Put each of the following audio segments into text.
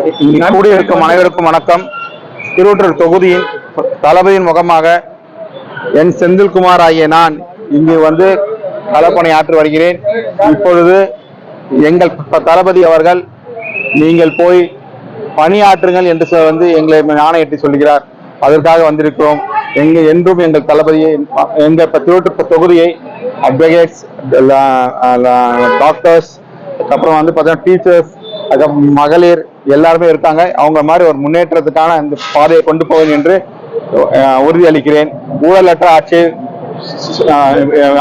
கூடியிருக்கும் அனைவருக்கும் வணக்கம். திருவொற்றூர் தொகுதியின் தளபதியின் முகமாக என் செந்தில்குமார் ஆகிய நான் இங்கு வந்து களப்பணி ஆற்றி வருகிறேன். இப்பொழுது எங்கள் தளபதி அவர்கள் நீங்கள் போய் பணியாற்றுங்கள் என்று வந்து எங்களை ஆணையிட்டு சொல்கிறார். அதற்காக வந்திருக்கிறோம். என்றும் எங்கள் தளபதியை எங்கள் திருவொற்றூர் தொகுதியை அட்வொகேட்ஸ், டாக்டர்ஸ், அப்புறம் வந்து பார்த்தீங்கன்னா டீச்சர்ஸ், மகளிர் எல்லாருமே இருக்காங்க. அவங்க மாதிரி ஒரு முன்னேற்றத்துக்கான இந்த பாதையை கொண்டு போவேன் என்று உறுதியளிக்கிறேன். ஊழலற்ற ஆட்சியை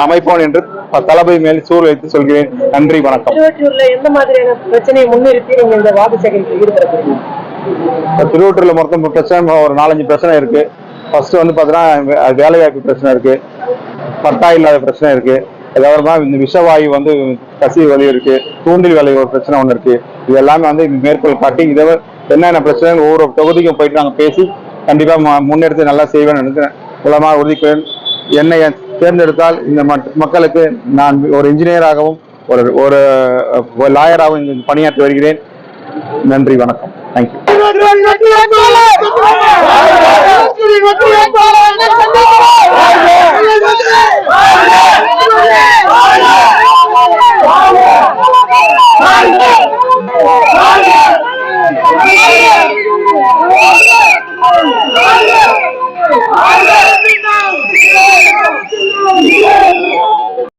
அமைப்போம் என்று தளபதி மேல் சூழல் வைத்து சொல்கிறேன். நன்றி, வணக்கம். எந்த மாதிரியான பிரச்சனையை முன்னிறுத்தி நீங்க இந்த வாக்கு சேகரிப்பில் ஈடுபடுறீங்க? திருவொற்றூர்ல மொத்தம் பிரச்சனை ஒரு 4-5 பிரச்சனை இருக்கு. ஃபர்ஸ்ட் வந்து பாத்தீங்கன்னா வேலைவாய்ப்பு பிரச்சனை இருக்கு, பட்டா இல்லாத பிரச்சனை இருக்கு, அதுக்கப்புறமா இந்த விஷவாயு வந்து கசிவு வலி இருக்கு, தூண்டில் வேலை ஒரு பிரச்சனை ஒன்று இருக்கு. இது எல்லாமே வந்து மேற்கோள் காட்டி இதை என்னென்ன பிரச்சனை ஒவ்வொரு தொகுதிக்கும் போயிட்டு நாங்கள் பேசி கண்டிப்பா முன்னெடுத்து நல்லா செய்வேன் நினைக்கிறேன். மூலமாக உறுதிக்கிறேன். என்னை தேர்ந்தெடுத்தால் இந்த மக்களுக்கு நான் ஒரு இன்ஜினியராகவும் ஒரு லாயராகவும் பணியாற்றி வருகிறேன். நன்றி, வணக்கம். தேங்க்யூ. Yeah.